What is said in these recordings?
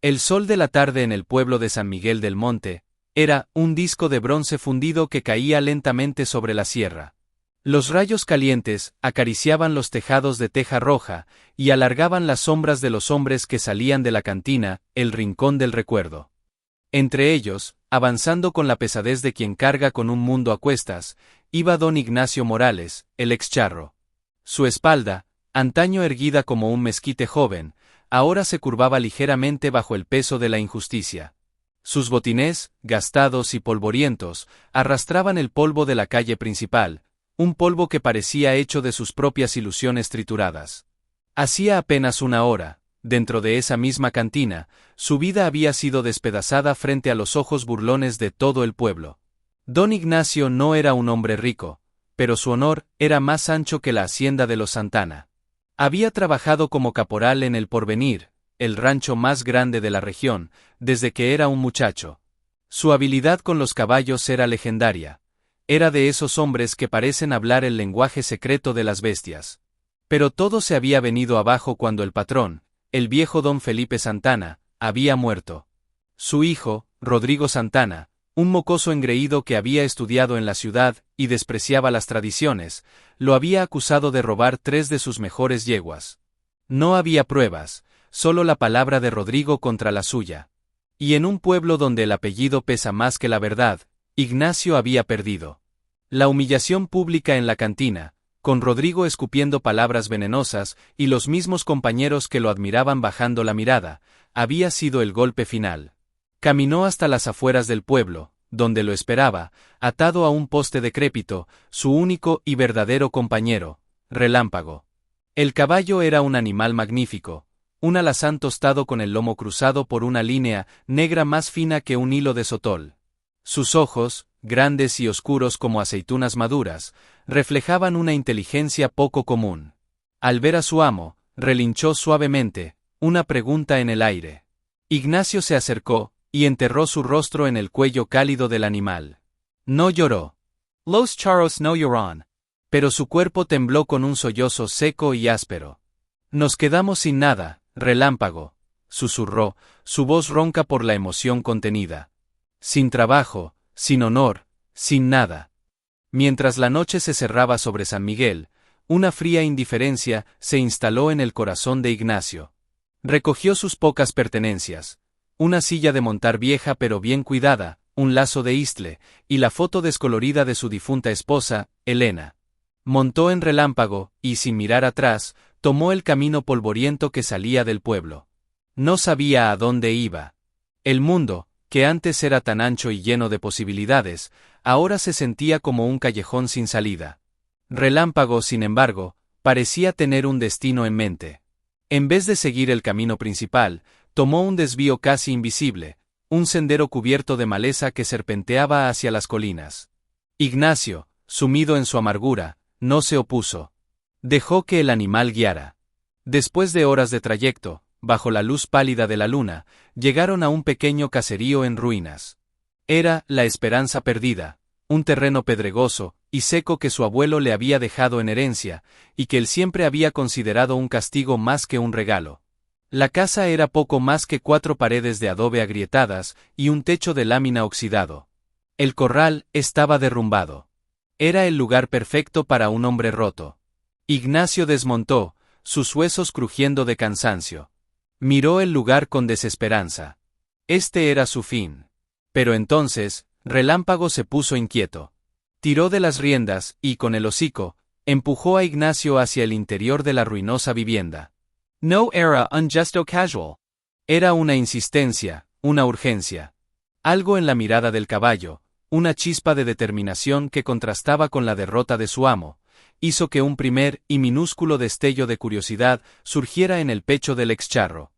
El sol de la tarde en el pueblo de San Miguel del Monte era un disco de bronce fundido que caía lentamente sobre la sierra. Los rayos calientes acariciaban los tejados de teja roja y alargaban las sombras de los hombres que salían de la cantina, el rincón del recuerdo. Entre ellos, avanzando con la pesadez de quien carga con un mundo a cuestas, iba don Ignacio Morales, el ex-charro. Su espalda, antaño erguida como un mezquite joven, ahora se curvaba ligeramente bajo el peso de la injusticia. Sus botines, gastados y polvorientos, arrastraban el polvo de la calle principal, un polvo que parecía hecho de sus propias ilusiones trituradas. Hacía apenas una hora, dentro de esa misma cantina, su vida había sido despedazada frente a los ojos burlones de todo el pueblo. Don Ignacio no era un hombre rico, pero su honor era más ancho que la hacienda de los Santana. Había trabajado como caporal en el Porvenir, el rancho más grande de la región, desde que era un muchacho. Su habilidad con los caballos era legendaria. Era de esos hombres que parecen hablar el lenguaje secreto de las bestias. Pero todo se había venido abajo cuando el patrón, el viejo don Felipe Santana, había muerto. Su hijo, Rodrigo Santana, un mocoso engreído que había estudiado en la ciudad y despreciaba las tradiciones, lo había acusado de robar 3 de sus mejores yeguas. No había pruebas, solo la palabra de Rodrigo contra la suya. Y en un pueblo donde el apellido pesa más que la verdad, Ignacio había perdido. La humillación pública en la cantina, con Rodrigo escupiendo palabras venenosas y los mismos compañeros que lo admiraban bajando la mirada, había sido el golpe final. Caminó hasta las afueras del pueblo, donde lo esperaba, atado a un poste decrépito, su único y verdadero compañero, Relámpago. El caballo era un animal magnífico, un alazán tostado con el lomo cruzado por una línea negra más fina que un hilo de sotol. Sus ojos, grandes y oscuros como aceitunas maduras, reflejaban una inteligencia poco común. Al ver a su amo, relinchó suavemente, una pregunta en el aire. Ignacio se acercó y enterró su rostro en el cuello cálido del animal. No lloró. Los charros no lloran. Pero su cuerpo tembló con un sollozo seco y áspero. Nos quedamos sin nada, Relámpago, susurró, su voz ronca por la emoción contenida. Sin trabajo, sin honor, sin nada. Mientras la noche se cerraba sobre San Miguel, una fría indiferencia se instaló en el corazón de Ignacio. Recogió sus pocas pertenencias, una silla de montar vieja pero bien cuidada, un lazo de istle, y la foto descolorida de su difunta esposa, Elena. Montó en Relámpago, y sin mirar atrás, tomó el camino polvoriento que salía del pueblo. No sabía a dónde iba. El mundo, que antes era tan ancho y lleno de posibilidades, ahora se sentía como un callejón sin salida. Relámpago, sin embargo, parecía tener un destino en mente. En vez de seguir el camino principal, tomó un desvío casi invisible, un sendero cubierto de maleza que serpenteaba hacia las colinas. Ignacio, sumido en su amargura, no se opuso. Dejó que el animal guiara. Después de horas de trayecto, bajo la luz pálida de la luna, llegaron a un pequeño caserío en ruinas. Era la Esperanza Perdida, un terreno pedregoso y seco que su abuelo le había dejado en herencia, y que él siempre había considerado un castigo más que un regalo. La casa era poco más que 4 paredes de adobe agrietadas y un techo de lámina oxidado. El corral estaba derrumbado. Era el lugar perfecto para un hombre roto. Ignacio desmontó, sus huesos crujiendo de cansancio. Miró el lugar con desesperanza. Este era su fin. Pero entonces, Relámpago se puso inquieto. Tiró de las riendas y, con el hocico, empujó a Ignacio hacia el interior de la ruinosa vivienda. No era un gesto casual. Era una insistencia, una urgencia. Algo en la mirada del caballo, una chispa de determinación que contrastaba con la derrota de su amo, hizo que un primer y minúsculo destello de curiosidad surgiera en el pecho del ex-charro.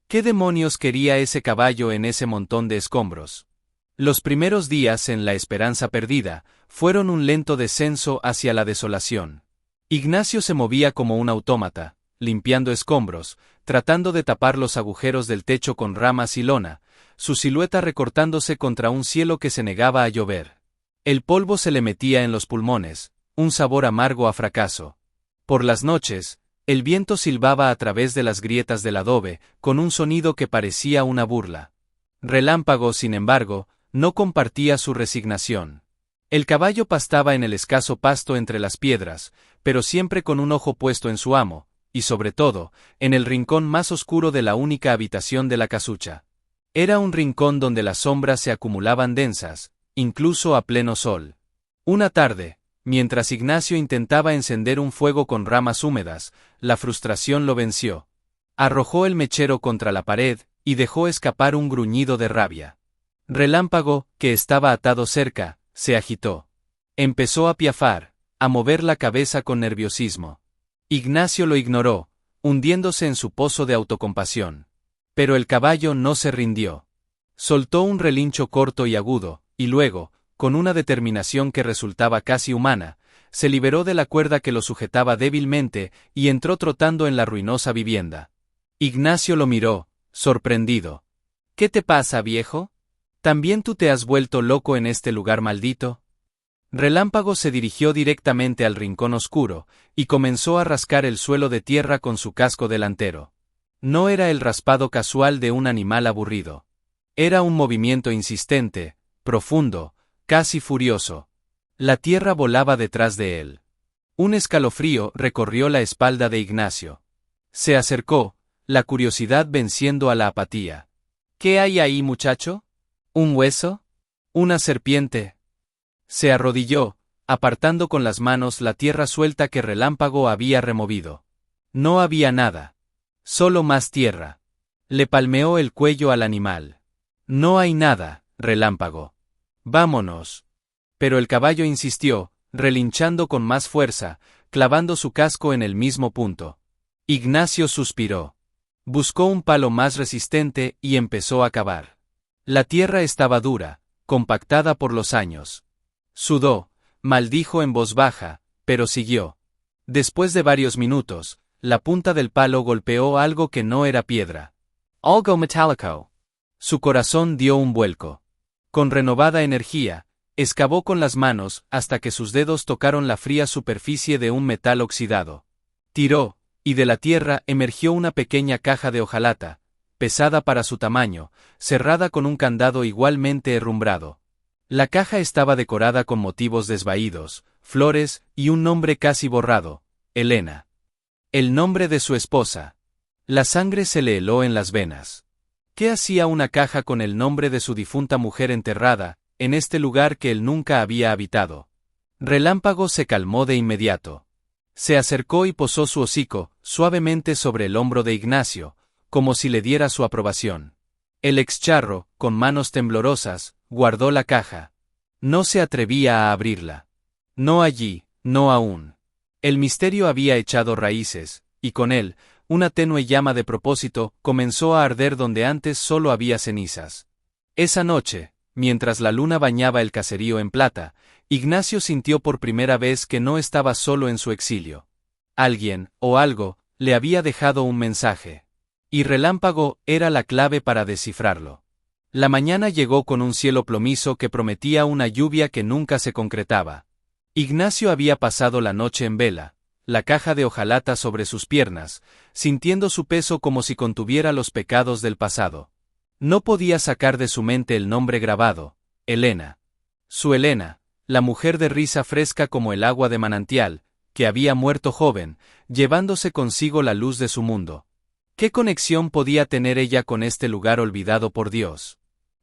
¿Qué demonios quería ese caballo en ese montón de escombros? Los primeros días en la Esperanza Perdida fueron un lento descenso hacia la desolación. Ignacio se movía como un autómata, limpiando escombros, tratando de tapar los agujeros del techo con ramas y lona, su silueta recortándose contra un cielo que se negaba a llover. El polvo se le metía en los pulmones, un sabor amargo a fracaso. Por las noches, El viento silbaba a través de las grietas del adobe, con un sonido que parecía una burla. Relámpago, sin embargo, no compartía su resignación. El caballo pastaba en el escaso pasto entre las piedras, pero siempre con un ojo puesto en su amo, y sobre todo, en el rincón más oscuro de la única habitación de la casucha. Era un rincón donde las sombras se acumulaban densas, incluso a pleno sol. Una tarde, mientras Ignacio intentaba encender un fuego con ramas húmedas, la frustración lo venció. Arrojó el mechero contra la pared, y dejó escapar un gruñido de rabia. Relámpago, que estaba atado cerca, se agitó. Empezó a piafar, a mover la cabeza con nerviosismo. Ignacio lo ignoró, hundiéndose en su pozo de autocompasión. Pero el caballo no se rindió. Soltó un relincho corto y agudo, y luego, con una determinación que resultaba casi humana, se liberó de la cuerda que lo sujetaba débilmente y entró trotando en la ruinosa vivienda. Ignacio lo miró, sorprendido. ¿Qué te pasa, viejo? ¿También tú te has vuelto loco en este lugar maldito? Relámpago se dirigió directamente al rincón oscuro, y comenzó a rascar el suelo de tierra con su casco delantero. No era el raspado casual de un animal aburrido. Era un movimiento insistente, profundo, casi furioso. La tierra volaba detrás de él. Un escalofrío recorrió la espalda de Ignacio. Se acercó, la curiosidad venciendo a la apatía. ¿Qué hay ahí, muchacho? ¿Un hueso? ¿Una serpiente? Se arrodilló, apartando con las manos la tierra suelta que Relámpago había removido. No había nada. Solo más tierra. Le palmeó el cuello al animal. No hay nada, Relámpago. Vámonos. Pero el caballo insistió, relinchando con más fuerza, clavando su casco en el mismo punto. Ignacio suspiró. Buscó un palo más resistente y empezó a cavar. La tierra estaba dura, compactada por los años. Sudó, maldijo en voz baja, pero siguió. Después de varios minutos, la punta del palo golpeó algo que no era piedra. Algo metálico. Su corazón dio un vuelco. Con renovada energía, excavó con las manos hasta que sus dedos tocaron la fría superficie de un metal oxidado. Tiró, y de la tierra emergió una pequeña caja de hojalata, pesada para su tamaño, cerrada con un candado igualmente herrumbrado. La caja estaba decorada con motivos desvaídos, flores y un nombre casi borrado, Elena. El nombre de su esposa. La sangre se le heló en las venas. ¿Qué hacía una caja con el nombre de su difunta mujer enterrada, en este lugar que él nunca había habitado? Relámpago se calmó de inmediato. Se acercó y posó su hocico, suavemente sobre el hombro de Ignacio, como si le diera su aprobación. El excharro, con manos temblorosas, guardó la caja. No se atrevía a abrirla. No allí, no aún. El misterio había echado raíces, y con él, una tenue llama de propósito comenzó a arder donde antes solo había cenizas. Esa noche, mientras la luna bañaba el caserío en plata, Ignacio sintió por primera vez que no estaba solo en su exilio. Alguien, o algo, le había dejado un mensaje. Y Relámpago era la clave para descifrarlo. La mañana llegó con un cielo plomizo que prometía una lluvia que nunca se concretaba. Ignacio había pasado la noche en vela, la caja de hojalata sobre sus piernas, sintiendo su peso como si contuviera los pecados del pasado. No podía sacar de su mente el nombre grabado, Elena. Su Elena, la mujer de risa fresca como el agua de manantial, que había muerto joven, llevándose consigo la luz de su mundo. ¿Qué conexión podía tener ella con este lugar olvidado por Dios?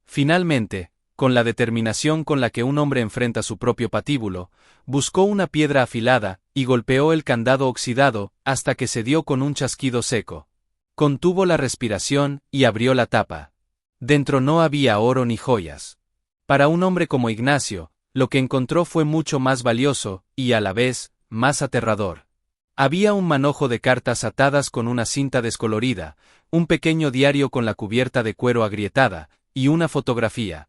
Finalmente, con la determinación con la que un hombre enfrenta su propio patíbulo, buscó una piedra afilada y golpeó el candado oxidado hasta que se dio con un chasquido seco. Contuvo la respiración y abrió la tapa. Dentro no había oro ni joyas. Para un hombre como Ignacio, lo que encontró fue mucho más valioso y, a la vez, más aterrador. Había un manojo de cartas atadas con una cinta descolorida, un pequeño diario con la cubierta de cuero agrietada, y una fotografía.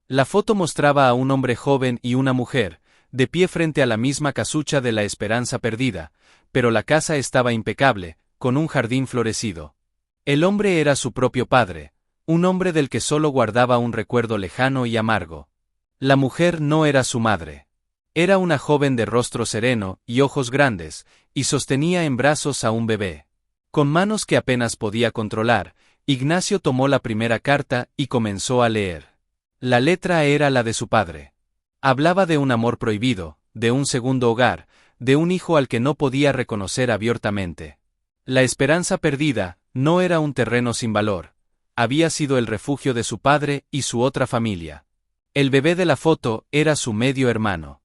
La foto mostraba a un hombre joven y una mujer, de pie frente a la misma casucha de la esperanza perdida, pero la casa estaba impecable, con un jardín florecido. El hombre era su propio padre, un hombre del que solo guardaba un recuerdo lejano y amargo. La mujer no era su madre. Era una joven de rostro sereno y ojos grandes, y sostenía en brazos a un bebé. Con manos que apenas podía controlar, Ignacio tomó la primera carta y comenzó a leer. La letra era la de su padre. Hablaba de un amor prohibido, de un segundo hogar, de un hijo al que no podía reconocer abiertamente. La esperanza perdida no era un terreno sin valor, había sido el refugio de su padre y su otra familia. El bebé de la foto era su medio hermano.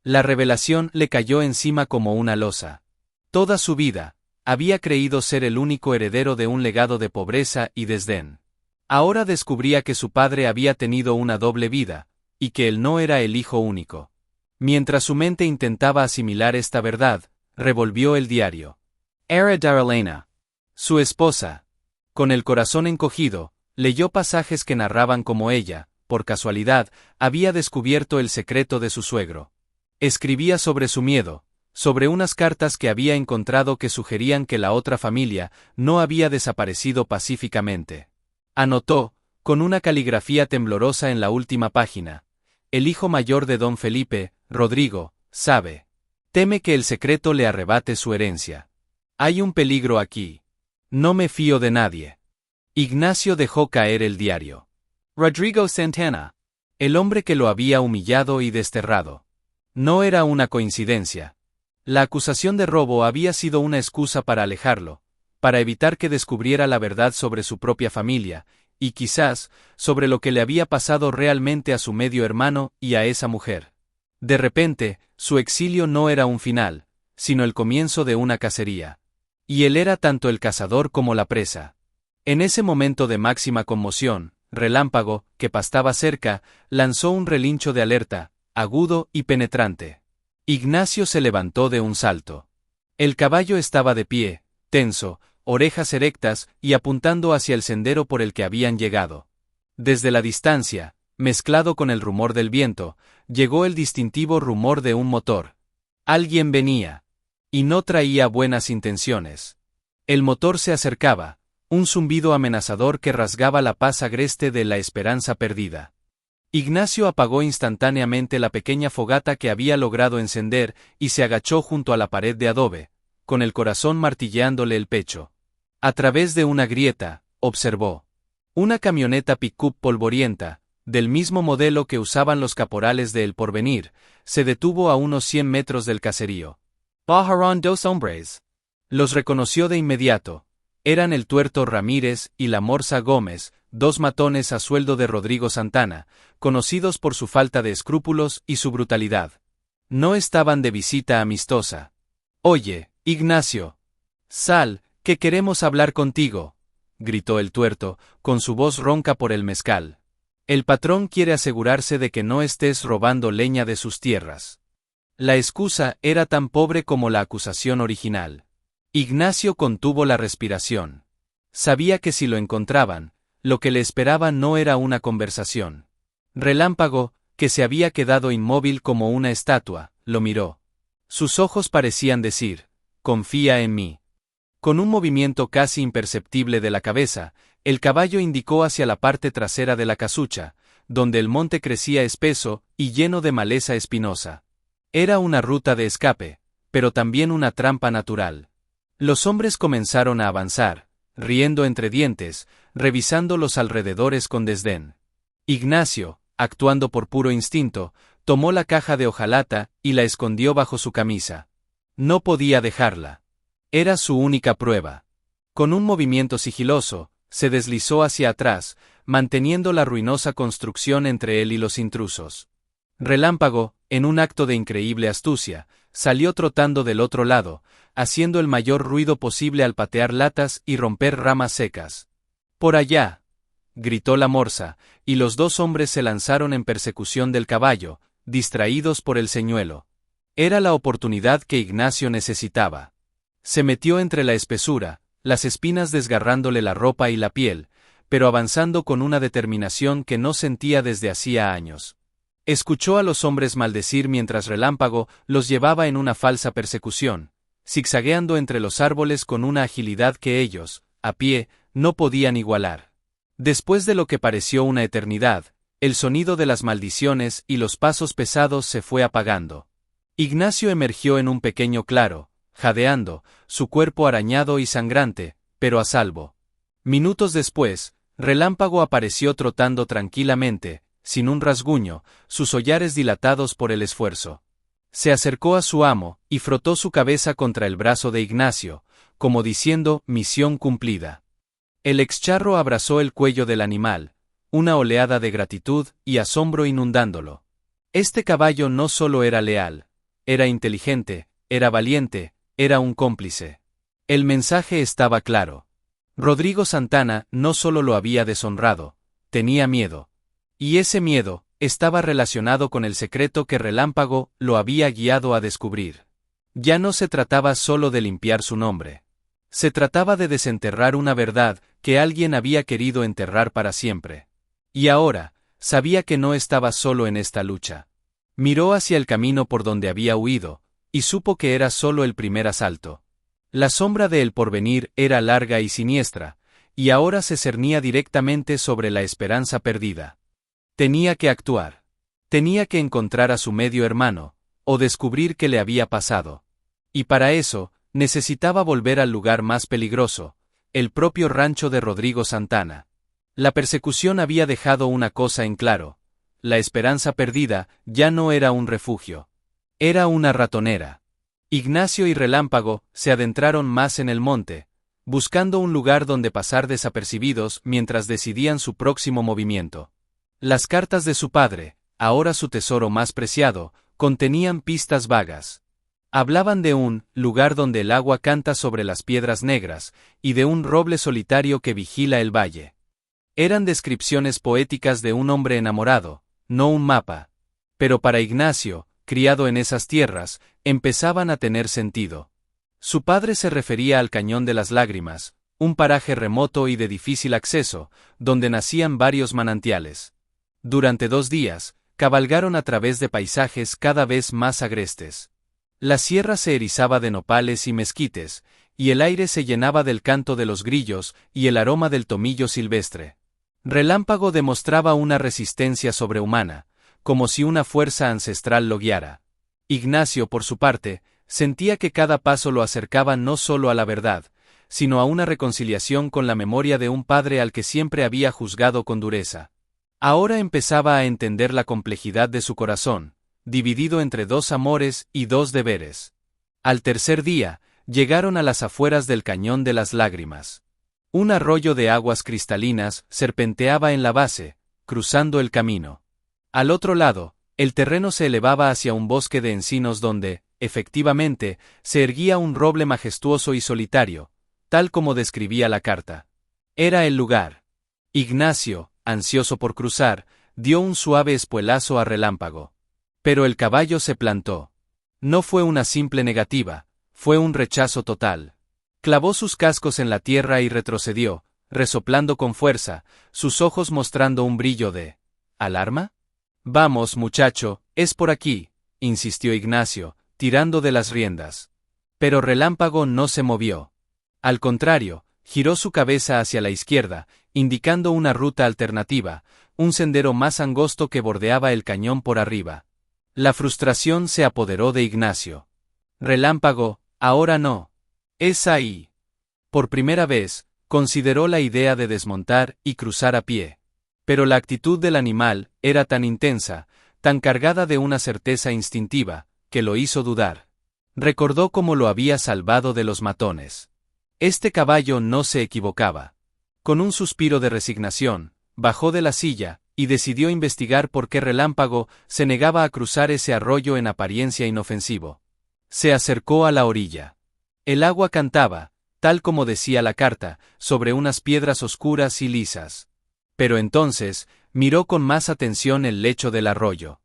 La revelación le cayó encima como una losa. Toda su vida, había creído ser el único heredero de un legado de pobreza y desdén. Ahora descubría que su padre había tenido una doble vida, y que él no era el hijo único. Mientras su mente intentaba asimilar esta verdad, revolvió el diario. Era Darlene, su esposa. Con el corazón encogido, leyó pasajes que narraban cómo ella, por casualidad, había descubierto el secreto de su suegro. Escribía sobre su miedo, sobre unas cartas que había encontrado que sugerían que la otra familia no había desaparecido pacíficamente. Anotó, con una caligrafía temblorosa en la última página: el hijo mayor de don Felipe, Rodrigo, sabe. Teme que el secreto le arrebate su herencia. Hay un peligro aquí. No me fío de nadie. Ignacio dejó caer el diario. Rodrigo Santana. El hombre que lo había humillado y desterrado. No era una coincidencia. La acusación de robo había sido una excusa para alejarlo, para evitar que descubriera la verdad sobre su propia familia, y quizás, sobre lo que le había pasado realmente a su medio hermano y a esa mujer. De repente, su exilio no era un final, sino el comienzo de una cacería. Y él era tanto el cazador como la presa. En ese momento de máxima conmoción, Relámpago, que pastaba cerca, lanzó un relincho de alerta, agudo y penetrante. Ignacio se levantó de un salto. El caballo estaba de pie, tenso, orejas erectas y apuntando hacia el sendero por el que habían llegado. Desde la distancia, mezclado con el rumor del viento, llegó el distintivo rumor de un motor. Alguien venía. Y no traía buenas intenciones. El motor se acercaba, un zumbido amenazador que rasgaba la paz agreste de la esperanza perdida. Ignacio apagó instantáneamente la pequeña fogata que había logrado encender y se agachó junto a la pared de adobe, con el corazón martilleándole el pecho. A través de una grieta, observó. Una camioneta pick-up polvorienta, del mismo modelo que usaban los caporales de El Porvenir, se detuvo a unos 100 metros del caserío. Bajaron dos hombres. Los reconoció de inmediato. Eran el Tuerto Ramírez y la Morsa Gómez, dos matones a sueldo de Rodrigo Santana, conocidos por su falta de escrúpulos y su brutalidad. No estaban de visita amistosa. «Oye, Ignacio. Sal, que queremos hablar contigo», gritó el Tuerto, con su voz ronca por el mezcal. «El patrón quiere asegurarse de que no estés robando leña de sus tierras». La excusa era tan pobre como la acusación original. Ignacio contuvo la respiración. Sabía que si lo encontraban, lo que le esperaba no era una conversación. Relámpago, que se había quedado inmóvil como una estatua, lo miró. Sus ojos parecían decir: «Confía en mí». Con un movimiento casi imperceptible de la cabeza, el caballo indicó hacia la parte trasera de la casucha, donde el monte crecía espeso y lleno de maleza espinosa. Era una ruta de escape, pero también una trampa natural. Los hombres comenzaron a avanzar, riendo entre dientes, revisando los alrededores con desdén. Ignacio, actuando por puro instinto, tomó la caja de hojalata y la escondió bajo su camisa. No podía dejarla. Era su única prueba. Con un movimiento sigiloso, se deslizó hacia atrás, manteniendo la ruinosa construcción entre él y los intrusos. Relámpago, en un acto de increíble astucia, salió trotando del otro lado, haciendo el mayor ruido posible al patear latas y romper ramas secas. «¡Por allá!», gritó la morsa, y los dos hombres se lanzaron en persecución del caballo, distraídos por el señuelo. Era la oportunidad que Ignacio necesitaba. Se metió entre la espesura, las espinas desgarrándole la ropa y la piel, pero avanzando con una determinación que no sentía desde hacía años. Escuchó a los hombres maldecir mientras Relámpago los llevaba en una falsa persecución, zigzagueando entre los árboles con una agilidad que ellos, a pie, no podían igualar. Después de lo que pareció una eternidad, el sonido de las maldiciones y los pasos pesados se fue apagando. Ignacio emergió en un pequeño claro, jadeando, su cuerpo arañado y sangrante, pero a salvo. Minutos después, Relámpago apareció trotando tranquilamente, sin un rasguño, sus hollares dilatados por el esfuerzo. Se acercó a su amo, y frotó su cabeza contra el brazo de Ignacio, como diciendo, misión cumplida. El excharro abrazó el cuello del animal, una oleada de gratitud y asombro inundándolo. Este caballo no solo era leal, era inteligente, era valiente, era un cómplice. El mensaje estaba claro. Rodrigo Santana no solo lo había deshonrado, tenía miedo. Y ese miedo estaba relacionado con el secreto que Relámpago lo había guiado a descubrir. Ya no se trataba solo de limpiar su nombre. Se trataba de desenterrar una verdad que alguien había querido enterrar para siempre. Y ahora, sabía que no estaba solo en esta lucha. Miró hacia el camino por donde había huido, y supo que era solo el primer asalto. La sombra de El Porvenir era larga y siniestra, y ahora se cernía directamente sobre la esperanza perdida. Tenía que actuar. Tenía que encontrar a su medio hermano, o descubrir qué le había pasado. Y para eso, necesitaba volver al lugar más peligroso, el propio rancho de Rodrigo Santana. La persecución había dejado una cosa en claro: la esperanza perdida ya no era un refugio. Era una ratonera. Ignacio y Relámpago se adentraron más en el monte, buscando un lugar donde pasar desapercibidos mientras decidían su próximo movimiento. Las cartas de su padre, ahora su tesoro más preciado, contenían pistas vagas. Hablaban de un lugar donde el agua canta sobre las piedras negras, y de un roble solitario que vigila el valle. Eran descripciones poéticas de un hombre enamorado, no un mapa. Pero para Ignacio, criado en esas tierras, empezaban a tener sentido. Su padre se refería al Cañón de las Lágrimas, un paraje remoto y de difícil acceso, donde nacían varios manantiales. Durante 2 días, cabalgaron a través de paisajes cada vez más agrestes. La sierra se erizaba de nopales y mezquites, y el aire se llenaba del canto de los grillos y el aroma del tomillo silvestre. Relámpago demostraba una resistencia sobrehumana, como si una fuerza ancestral lo guiara. Ignacio, por su parte, sentía que cada paso lo acercaba no solo a la verdad, sino a una reconciliación con la memoria de un padre al que siempre había juzgado con dureza. Ahora empezaba a entender la complejidad de su corazón, dividido entre 2 amores y 2 deberes. Al tercer día, llegaron a las afueras del Cañón de las Lágrimas. Un arroyo de aguas cristalinas serpenteaba en la base, cruzando el camino. Al otro lado, el terreno se elevaba hacia un bosque de encinos donde, efectivamente, se erguía un roble majestuoso y solitario, tal como describía la carta. Era el lugar. Ignacio, ansioso por cruzar, dio un suave espuelazo a Relámpago. Pero el caballo se plantó. No fue una simple negativa, fue un rechazo total. Clavó sus cascos en la tierra y retrocedió, resoplando con fuerza, sus ojos mostrando un brillo de ¿alarma? Vamos, muchacho, es por aquí, insistió Ignacio, tirando de las riendas. Pero Relámpago no se movió. Al contrario, giró su cabeza hacia la izquierda, indicando una ruta alternativa, un sendero más angosto que bordeaba el cañón por arriba. La frustración se apoderó de Ignacio. Relámpago, ahora no. Es ahí. Por primera vez, consideró la idea de desmontar y cruzar a pie. Pero la actitud del animal era tan intensa, tan cargada de una certeza instintiva, que lo hizo dudar. Recordó cómo lo había salvado de los matones. Este caballo no se equivocaba. Con un suspiro de resignación, bajó de la silla, y decidió investigar por qué Relámpago se negaba a cruzar ese arroyo en apariencia inofensivo. Se acercó a la orilla. El agua cantaba, tal como decía la carta, sobre unas piedras oscuras y lisas. Pero entonces, miró con más atención el lecho del arroyo.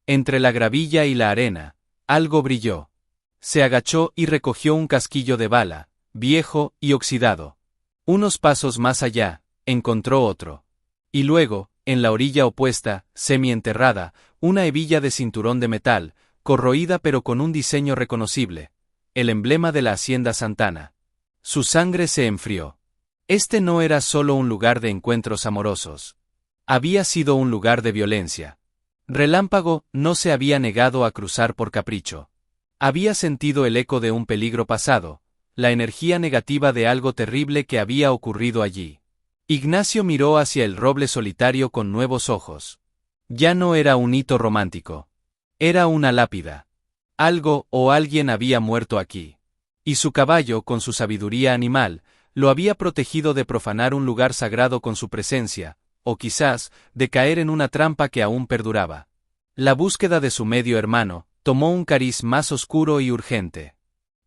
Entre la gravilla y la arena, algo brilló. Se agachó y recogió un casquillo de bala, viejo y oxidado. Unos pasos más allá, encontró otro. Y luego, en la orilla opuesta, semienterrada, una hebilla de cinturón de metal, corroída pero con un diseño reconocible. El emblema de la hacienda Santana. Su sangre se enfrió. Este no era solo un lugar de encuentros amorosos. Había sido un lugar de violencia. Relámpago no se había negado a cruzar por capricho. Había sentido el eco de un peligro pasado, la energía negativa de algo terrible que había ocurrido allí. Ignacio miró hacia el roble solitario con nuevos ojos. Ya no era un hito romántico. Era una lápida. Algo o alguien había muerto aquí. Y su caballo, con su sabiduría animal, lo había protegido de profanar un lugar sagrado con su presencia, o quizás, de caer en una trampa que aún perduraba. La búsqueda de su medio hermano tomó un cariz más oscuro y urgente.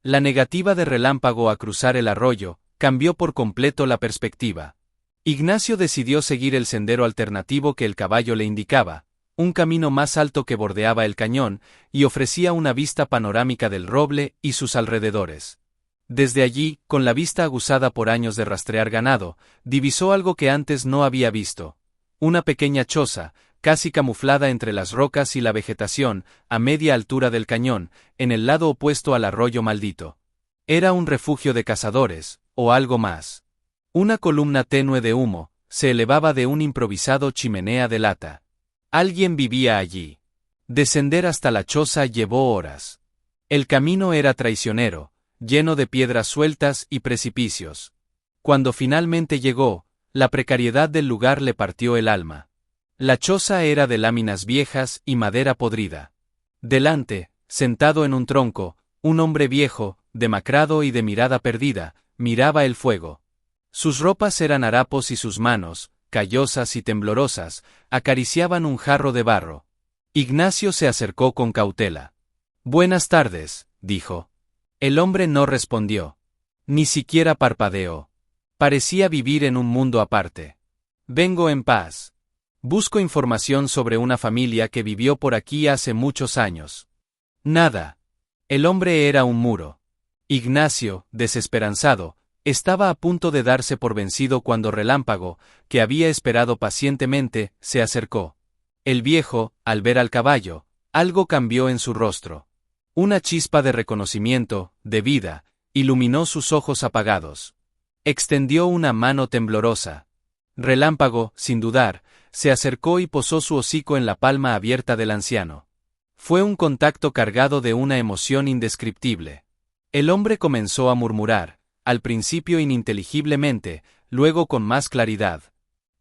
La negativa de Relámpago a cruzar el arroyo cambió por completo la perspectiva. Ignacio decidió seguir el sendero alternativo que el caballo le indicaba, un camino más alto que bordeaba el cañón y ofrecía una vista panorámica del roble y sus alrededores. Desde allí, con la vista aguzada por años de rastrear ganado, divisó algo que antes no había visto. Una pequeña choza, casi camuflada entre las rocas y la vegetación, a media altura del cañón, en el lado opuesto al arroyo maldito. Era un refugio de cazadores, o algo más. Una columna tenue de humo se elevaba de un improvisado chimenea de lata. Alguien vivía allí. Descender hasta la choza llevó horas. El camino era traicionero, lleno de piedras sueltas y precipicios. Cuando finalmente llegó, la precariedad del lugar le partió el alma. La choza era de láminas viejas y madera podrida. Delante, sentado en un tronco, un hombre viejo, demacrado y de mirada perdida, miraba el fuego. Sus ropas eran harapos y sus manos, callosas y temblorosas, acariciaban un jarro de barro. Ignacio se acercó con cautela. «Buenas tardes», dijo. El hombre no respondió. Ni siquiera parpadeó. Parecía vivir en un mundo aparte. «Vengo en paz. Busco información sobre una familia que vivió por aquí hace muchos años». Nada. El hombre era un muro. Ignacio, desesperanzado, estaba a punto de darse por vencido cuando Relámpago, que había esperado pacientemente, se acercó. El viejo, al ver al caballo, algo cambió en su rostro. Una chispa de reconocimiento, de vida, iluminó sus ojos apagados. Extendió una mano temblorosa. Relámpago, sin dudar, se acercó y posó su hocico en la palma abierta del anciano. Fue un contacto cargado de una emoción indescriptible. El hombre comenzó a murmurar, al principio ininteligiblemente, luego con más claridad.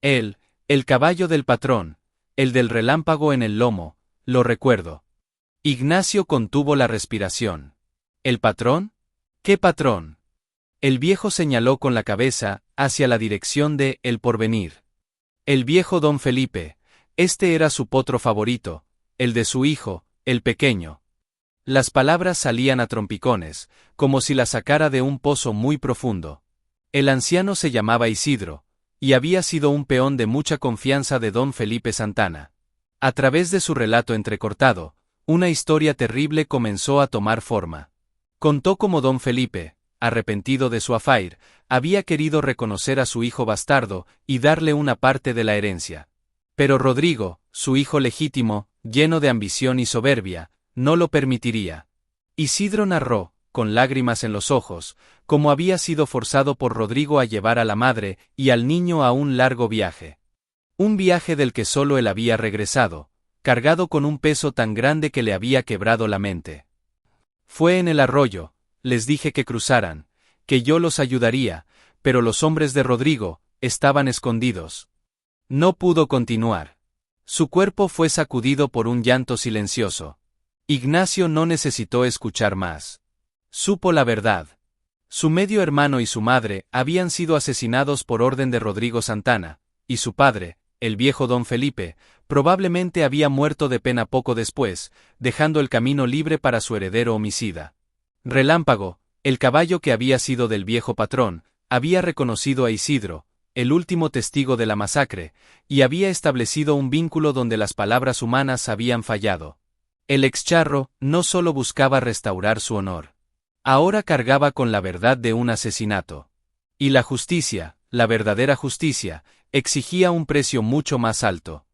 El caballo del patrón, el del relámpago en el lomo, lo recuerdo. Ignacio contuvo la respiración. ¿El patrón? ¿Qué patrón? El viejo señaló con la cabeza hacia la dirección de El Porvenir. El viejo don Felipe, este era su potro favorito, el de su hijo, el pequeño. Las palabras salían a trompicones, como si las sacara de un pozo muy profundo. El anciano se llamaba Isidro, y había sido un peón de mucha confianza de don Felipe Santana. A través de su relato entrecortado, una historia terrible comenzó a tomar forma. Contó cómo don Felipe, arrepentido de su afair, había querido reconocer a su hijo bastardo y darle una parte de la herencia. Pero Rodrigo, su hijo legítimo, lleno de ambición y soberbia, no lo permitiría. Isidro narró, con lágrimas en los ojos, cómo había sido forzado por Rodrigo a llevar a la madre y al niño a un largo viaje. Un viaje del que solo él había regresado, cargado con un peso tan grande que le había quebrado la mente. Fue en el arroyo, les dije que cruzaran, que yo los ayudaría, pero los hombres de Rodrigo estaban escondidos. No pudo continuar. Su cuerpo fue sacudido por un llanto silencioso. Ignacio no necesitó escuchar más. Supo la verdad. Su medio hermano y su madre habían sido asesinados por orden de Rodrigo Santana, y su padre, el viejo don Felipe, probablemente había muerto de pena poco después, dejando el camino libre para su heredero homicida. Relámpago, el caballo que había sido del viejo patrón, había reconocido a Isidro, el último testigo de la masacre, y había establecido un vínculo donde las palabras humanas habían fallado. El excharro no solo buscaba restaurar su honor. Ahora cargaba con la verdad de un asesinato. Y la justicia, la verdadera justicia, exigía un precio mucho más alto.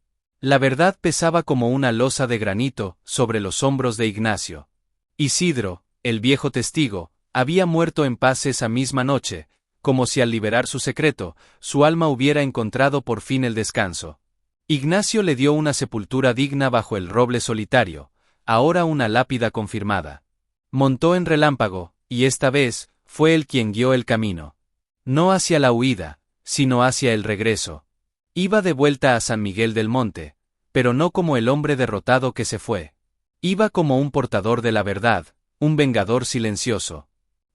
La verdad pesaba como una losa de granito sobre los hombros de Ignacio. Isidro, el viejo testigo, había muerto en paz esa misma noche, como si al liberar su secreto, su alma hubiera encontrado por fin el descanso. Ignacio le dio una sepultura digna bajo el roble solitario, ahora una lápida confirmada. Montó en Relámpago, y esta vez, fue él quien guió el camino. No hacia la huida, sino hacia el regreso. Iba de vuelta a San Miguel del Monte, pero no como el hombre derrotado que se fue. Iba como un portador de la verdad, un vengador silencioso.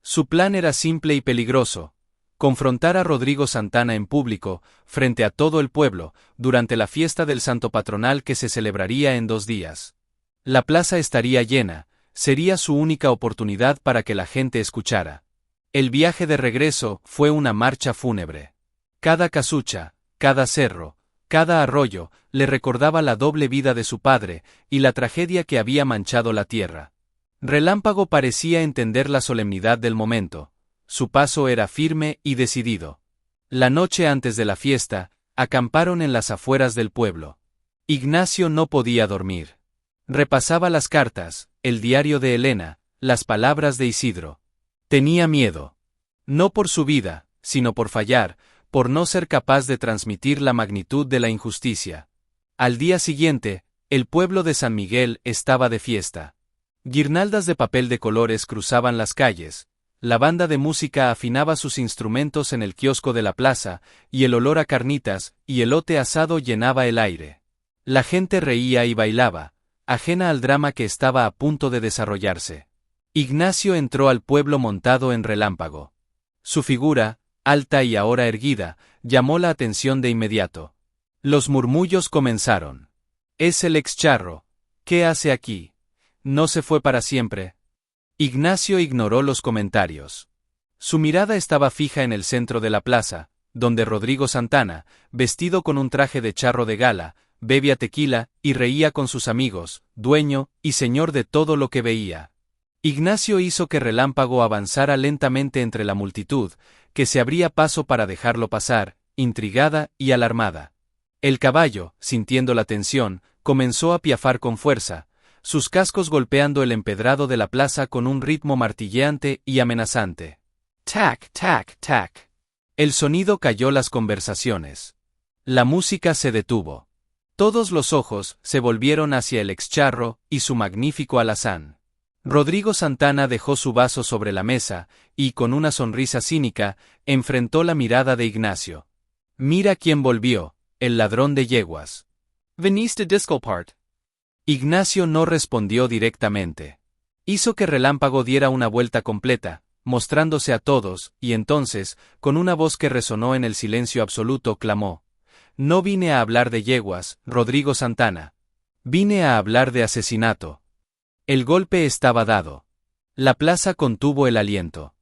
Su plan era simple y peligroso: confrontar a Rodrigo Santana en público, frente a todo el pueblo, durante la fiesta del santo patronal que se celebraría en 2 días. La plaza estaría llena, sería su única oportunidad para que la gente escuchara. El viaje de regreso fue una marcha fúnebre. Cada casucha, cada cerro, cada arroyo, le recordaba la doble vida de su padre, y la tragedia que había manchado la tierra. Relámpago parecía entender la solemnidad del momento. Su paso era firme y decidido. La noche antes de la fiesta, acamparon en las afueras del pueblo. Ignacio no podía dormir. Repasaba las cartas, el diario de Elena, las palabras de Isidro. Tenía miedo. No por su vida, sino por fallar, por no ser capaz de transmitir la magnitud de la injusticia. Al día siguiente, el pueblo de San Miguel estaba de fiesta. Guirnaldas de papel de colores cruzaban las calles, la banda de música afinaba sus instrumentos en el kiosco de la plaza, y el olor a carnitas y elote asado llenaba el aire. La gente reía y bailaba, ajena al drama que estaba a punto de desarrollarse. Ignacio entró al pueblo montado en Relámpago. Su figura, alta y ahora erguida, llamó la atención de inmediato. Los murmullos comenzaron. «Es el ex-charro. ¿Qué hace aquí? ¿No se fue para siempre?» Ignacio ignoró los comentarios. Su mirada estaba fija en el centro de la plaza, donde Rodrigo Santana, vestido con un traje de charro de gala, bebía tequila y reía con sus amigos, dueño y señor de todo lo que veía. Ignacio hizo que Relámpago avanzara lentamente entre la multitud, que se abría paso para dejarlo pasar, intrigada y alarmada. El caballo, sintiendo la tensión, comenzó a piafar con fuerza, sus cascos golpeando el empedrado de la plaza con un ritmo martilleante y amenazante. Tac, tac, tac. El sonido calló las conversaciones. La música se detuvo. Todos los ojos se volvieron hacia el ex-charro y su magnífico alazán. Rodrigo Santana dejó su vaso sobre la mesa y, con una sonrisa cínica, enfrentó la mirada de Ignacio. «Mira quién volvió, el ladrón de yeguas. ¿Veniste disculpart?» Ignacio no respondió directamente. Hizo que Relámpago diera una vuelta completa, mostrándose a todos, y entonces, con una voz que resonó en el silencio absoluto, clamó: «No vine a hablar de yeguas, Rodrigo Santana. Vine a hablar de asesinato». El golpe estaba dado. La plaza contuvo el aliento.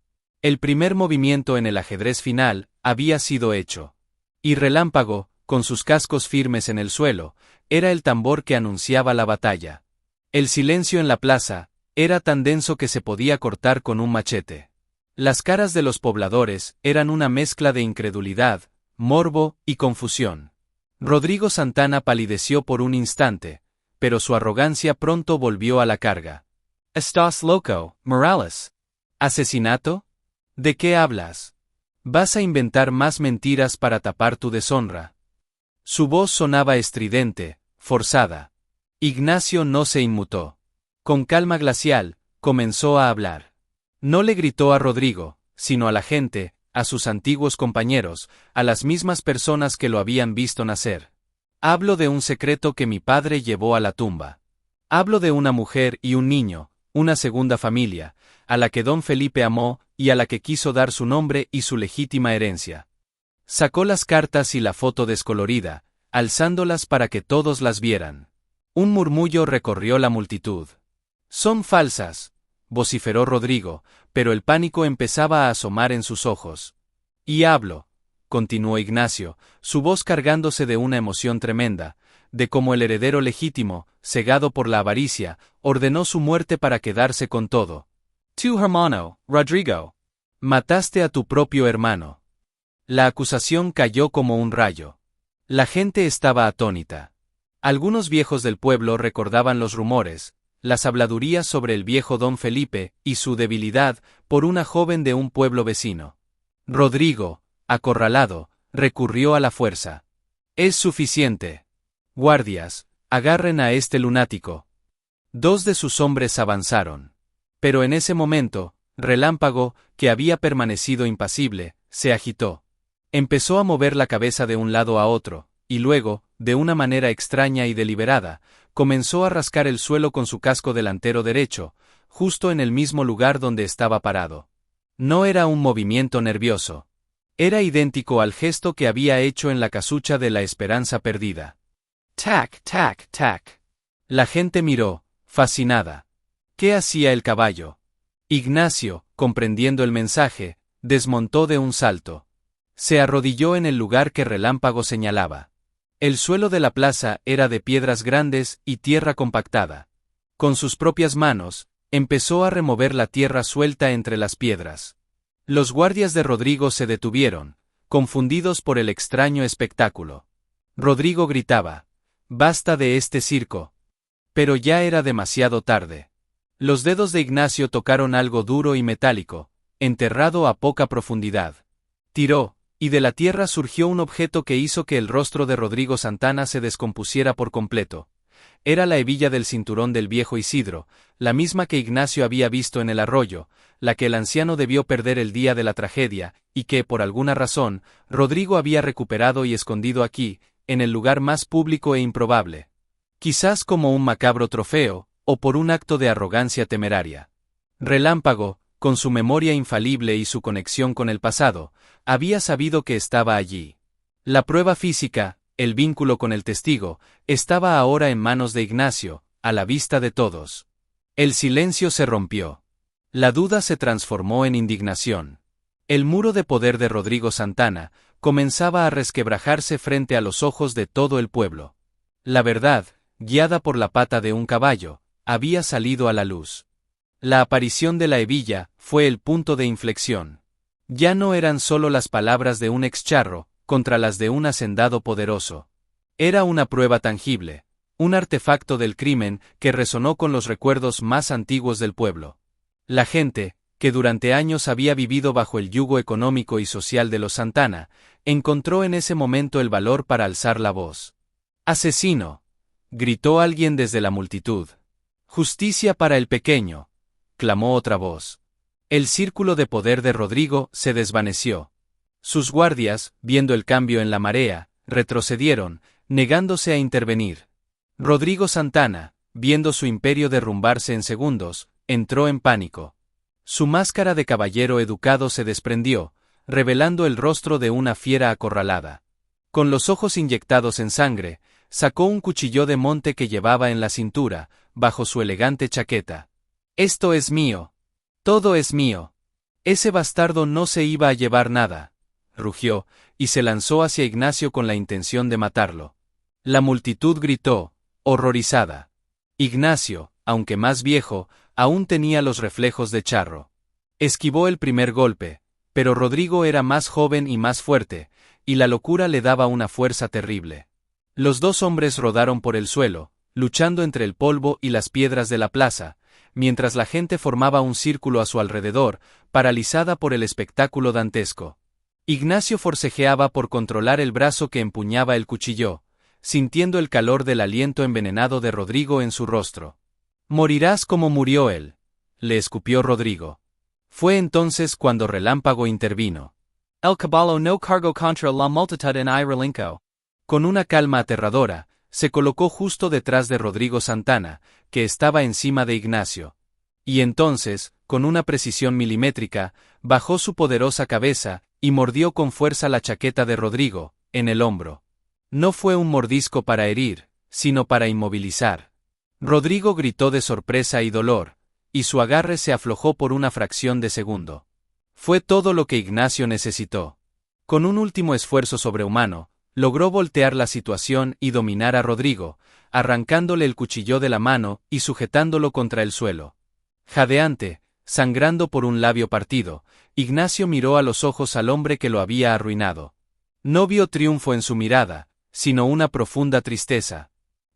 El primer movimiento en el ajedrez final había sido hecho. Y Relámpago, con sus cascos firmes en el suelo, era el tambor que anunciaba la batalla. El silencio en la plaza era tan denso que se podía cortar con un machete. Las caras de los pobladores eran una mezcla de incredulidad, morbo y confusión. Rodrigo Santana palideció por un instante, pero su arrogancia pronto volvió a la carga. «¿Estás loco, Morales? ¿Asesinato? ¿De qué hablas? ¿Vas a inventar más mentiras para tapar tu deshonra?» Su voz sonaba estridente, forzada. Ignacio no se inmutó. Con calma glacial, comenzó a hablar. No le gritó a Rodrigo, sino a la gente, a sus antiguos compañeros, a las mismas personas que lo habían visto nacer. «Hablo de un secreto que mi padre llevó a la tumba. Hablo de una mujer y un niño, una segunda familia, a la que don Felipe amó y a la que quiso dar su nombre y su legítima herencia». Sacó las cartas y la foto descolorida, alzándolas para que todos las vieran. Un murmullo recorrió la multitud. «Son falsas», vociferó Rodrigo, pero el pánico empezaba a asomar en sus ojos. «Y hablo», continuó Ignacio, su voz cargándose de una emoción tremenda, de cómo el heredero legítimo, cegado por la avaricia, ordenó su muerte para quedarse con todo. «Tu hermano, Rodrigo. Mataste a tu propio hermano». La acusación cayó como un rayo. La gente estaba atónita. Algunos viejos del pueblo recordaban los rumores, las habladurías sobre el viejo don Felipe y su debilidad por una joven de un pueblo vecino. Rodrigo, acorralado, recurrió a la fuerza. «Es suficiente. Guardias, agarren a este lunático». 2 de sus hombres avanzaron. Pero en ese momento, Relámpago, que había permanecido impasible, se agitó. Empezó a mover la cabeza de un lado a otro, y luego, de una manera extraña y deliberada, comenzó a rascar el suelo con su casco delantero derecho, justo en el mismo lugar donde estaba parado. No era un movimiento nervioso. Era idéntico al gesto que había hecho en la casucha de la esperanza perdida. Tac, tac, tac. La gente miró, fascinada. ¿Qué hacía el caballo? Ignacio, comprendiendo el mensaje, desmontó de un salto. Se arrodilló en el lugar que Relámpago señalaba. El suelo de la plaza era de piedras grandes y tierra compactada. Con sus propias manos, empezó a remover la tierra suelta entre las piedras. Los guardias de Rodrigo se detuvieron, confundidos por el extraño espectáculo. Rodrigo gritaba: «¡Basta de este circo!». Pero ya era demasiado tarde. Los dedos de Ignacio tocaron algo duro y metálico, enterrado a poca profundidad. Tiró, y de la tierra surgió un objeto que hizo que el rostro de Rodrigo Santana se descompusiera por completo. Era la hebilla del cinturón del viejo Isidro, la misma que Ignacio había visto en el arroyo, la que el anciano debió perder el día de la tragedia, y que, por alguna razón, Rodrigo había recuperado y escondido aquí, en el lugar más público e improbable. Quizás como un macabro trofeo, o por un acto de arrogancia temeraria. Relámpago, con su memoria infalible y su conexión con el pasado, había sabido que estaba allí. La prueba física, el vínculo con el testigo, estaba ahora en manos de Ignacio, a la vista de todos. El silencio se rompió. La duda se transformó en indignación. El muro de poder de Rodrigo Santana comenzaba a resquebrajarse frente a los ojos de todo el pueblo. La verdad, guiada por la pata de un caballo, había salido a la luz. La aparición de la hebilla fue el punto de inflexión. Ya no eran solo las palabras de un excharro contra las de un hacendado poderoso. Era una prueba tangible, un artefacto del crimen que resonó con los recuerdos más antiguos del pueblo. La gente, que durante años había vivido bajo el yugo económico y social de los Santana, encontró en ese momento el valor para alzar la voz. «¡Asesino!», gritó alguien desde la multitud. «¡Justicia para el pequeño!», clamó otra voz. El círculo de poder de Rodrigo se desvaneció. Sus guardias, viendo el cambio en la marea, retrocedieron, negándose a intervenir. Rodrigo Santana, viendo su imperio derrumbarse en segundos, entró en pánico. Su máscara de caballero educado se desprendió, revelando el rostro de una fiera acorralada. Con los ojos inyectados en sangre, sacó un cuchillo de monte que llevaba en la cintura, bajo su elegante chaqueta. «Esto es mío. Todo es mío. Ese bastardo no se iba a llevar nada», rugió, y se lanzó hacia Ignacio con la intención de matarlo. La multitud gritó, horrorizada. Ignacio, aunque más viejo, aún tenía los reflejos de charro. Esquivó el primer golpe, pero Rodrigo era más joven y más fuerte, y la locura le daba una fuerza terrible. Los dos hombres rodaron por el suelo, luchando entre el polvo y las piedras de la plaza, mientras la gente formaba un círculo a su alrededor, paralizada por el espectáculo dantesco. Ignacio forcejeaba por controlar el brazo que empuñaba el cuchillo, sintiendo el calor del aliento envenenado de Rodrigo en su rostro. «Morirás como murió él», le escupió Rodrigo. Fue entonces cuando Relámpago intervino. «El caballo no cargó contra la multitud en I relinco». Con una calma aterradora, se colocó justo detrás de Rodrigo Santana, que estaba encima de Ignacio. Y entonces, con una precisión milimétrica, bajó su poderosa cabeza y mordió con fuerza la chaqueta de Rodrigo, en el hombro. No fue un mordisco para herir, sino para inmovilizar. Rodrigo gritó de sorpresa y dolor, y su agarre se aflojó por una fracción de segundo. Fue todo lo que Ignacio necesitó. Con un último esfuerzo sobrehumano, logró voltear la situación y dominar a Rodrigo, arrancándole el cuchillo de la mano y sujetándolo contra el suelo. Jadeante, sangrando por un labio partido, Ignacio miró a los ojos al hombre que lo había arruinado. No vio triunfo en su mirada, sino una profunda tristeza.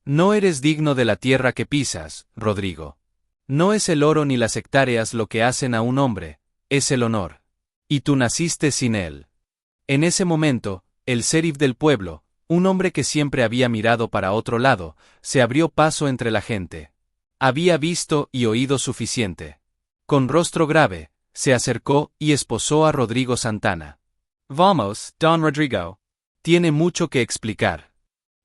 «No eres digno de la tierra que pisas, Rodrigo. No es el oro ni las hectáreas lo que hacen a un hombre, es el honor. Y tú naciste sin él». En ese momento, el sheriff del pueblo, un hombre que siempre había mirado para otro lado, se abrió paso entre la gente. Había visto y oído suficiente. Con rostro grave, se acercó y esposó a Rodrigo Santana. Vamos, don Rodrigo. Tiene mucho que explicar.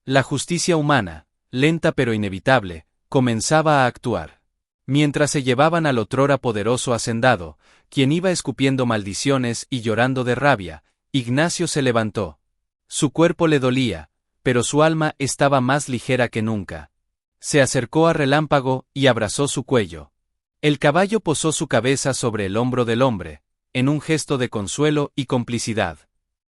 La justicia humana, lenta pero inevitable, comenzaba a actuar. Mientras se llevaban al otrora poderoso hacendado, quien iba escupiendo maldiciones y llorando de rabia, Ignacio se levantó. Su cuerpo le dolía, pero su alma estaba más ligera que nunca. Se acercó a Relámpago y abrazó su cuello. El caballo posó su cabeza sobre el hombro del hombre, en un gesto de consuelo y complicidad.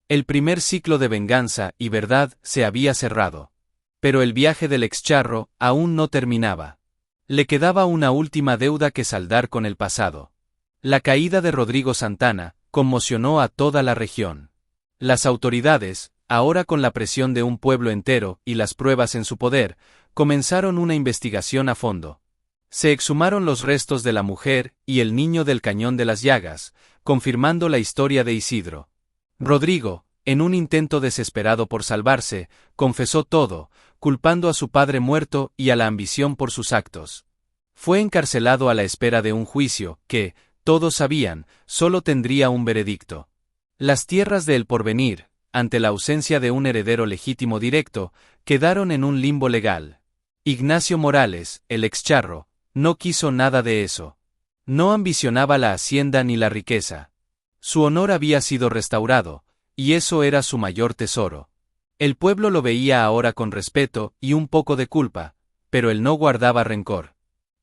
El primer ciclo de venganza y verdad se había cerrado. Pero el viaje del excharro aún no terminaba. Le quedaba una última deuda que saldar con el pasado. La caída de Rodrigo Santana conmocionó a toda la región. Las autoridades, ahora con la presión de un pueblo entero y las pruebas en su poder, comenzaron una investigación a fondo. Se exhumaron los restos de la mujer y el niño del Cañón de las Llagas, confirmando la historia de Isidro. Rodrigo, en un intento desesperado por salvarse, confesó todo, culpando a su padre muerto y a la ambición por sus actos. Fue encarcelado a la espera de un juicio que, todos sabían, solo tendría un veredicto. Las tierras de El Porvenir, ante la ausencia de un heredero legítimo directo, quedaron en un limbo legal. Ignacio Morales, el excharro, no quiso nada de eso. No ambicionaba la hacienda ni la riqueza. Su honor había sido restaurado, y eso era su mayor tesoro. El pueblo lo veía ahora con respeto y un poco de culpa, pero él no guardaba rencor.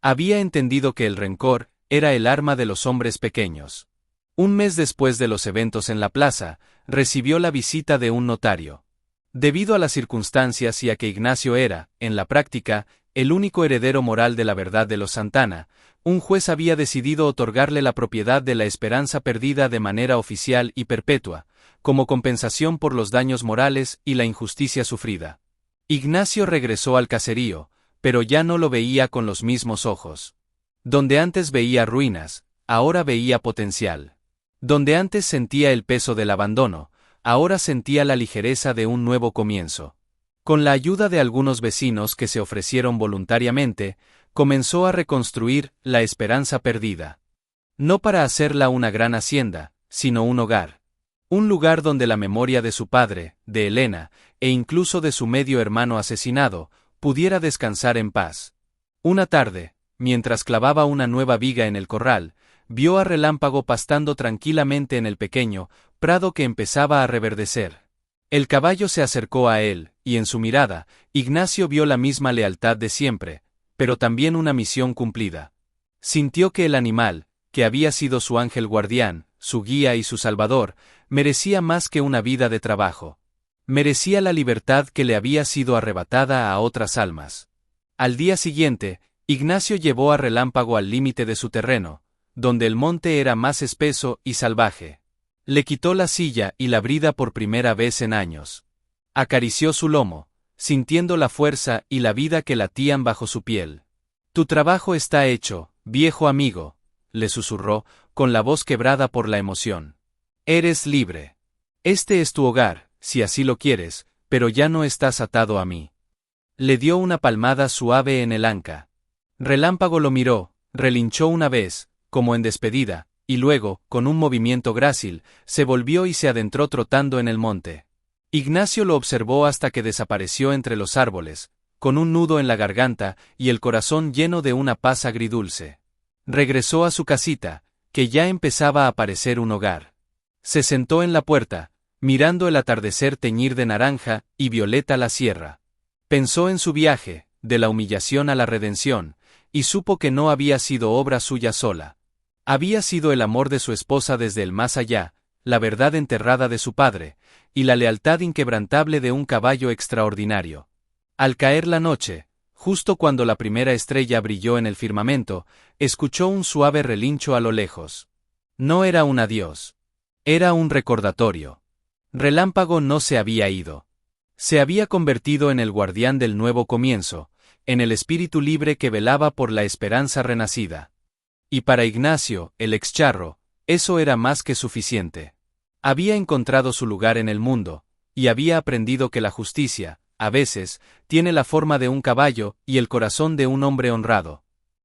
Había entendido que el rencor era el arma de los hombres pequeños. Un mes después de los eventos en la plaza, recibió la visita de un notario. Debido a las circunstancias y a que Ignacio era, en la práctica, el único heredero moral de la verdad de los Santana, un juez había decidido otorgarle la propiedad de la Esperanza perdida de manera oficial y perpetua, como compensación por los daños morales y la injusticia sufrida. Ignacio regresó al caserío, pero ya no lo veía con los mismos ojos. Donde antes veía ruinas, ahora veía potencial. Donde antes sentía el peso del abandono, ahora sentía la ligereza de un nuevo comienzo. Con la ayuda de algunos vecinos que se ofrecieron voluntariamente, comenzó a reconstruir la Esperanza perdida. No para hacerla una gran hacienda, sino un hogar. Un lugar donde la memoria de su padre, de Elena, e incluso de su medio hermano asesinado, pudiera descansar en paz. Una tarde, mientras clavaba una nueva viga en el corral, vio a Relámpago pastando tranquilamente en el pequeño prado que empezaba a reverdecer. El caballo se acercó a él, y en su mirada, Ignacio vio la misma lealtad de siempre, pero también una misión cumplida. Sintió que el animal, que había sido su ángel guardián, su guía y su salvador, merecía más que una vida de trabajo. Merecía la libertad que le había sido arrebatada a otras almas. Al día siguiente, Ignacio llevó a Relámpago al límite de su terreno, donde el monte era más espeso y salvaje. Le quitó la silla y la brida por primera vez en años. Acarició su lomo, sintiendo la fuerza y la vida que latían bajo su piel. Tu trabajo está hecho, viejo amigo, le susurró, con la voz quebrada por la emoción. Eres libre. Este es tu hogar, si así lo quieres, pero ya no estás atado a mí. Le dio una palmada suave en el anca. Relámpago lo miró, relinchó una vez, como en despedida, y luego, con un movimiento grácil, se volvió y se adentró trotando en el monte. Ignacio lo observó hasta que desapareció entre los árboles, con un nudo en la garganta y el corazón lleno de una paz agridulce. Regresó a su casita, que ya empezaba a parecer un hogar. Se sentó en la puerta, mirando el atardecer teñir de naranja y violeta la sierra. Pensó en su viaje, de la humillación a la redención, y supo que no había sido obra suya sola. Había sido el amor de su esposa desde el más allá, la verdad enterrada de su padre, y la lealtad inquebrantable de un caballo extraordinario. Al caer la noche, justo cuando la primera estrella brilló en el firmamento, escuchó un suave relincho a lo lejos. No era un adiós. Era un recordatorio. Relámpago no se había ido. Se había convertido en el guardián del nuevo comienzo, en el espíritu libre que velaba por la esperanza renacida. Y para Ignacio, el excharro, eso era más que suficiente. Había encontrado su lugar en el mundo, y había aprendido que la justicia, a veces, tiene la forma de un caballo y el corazón de un hombre honrado.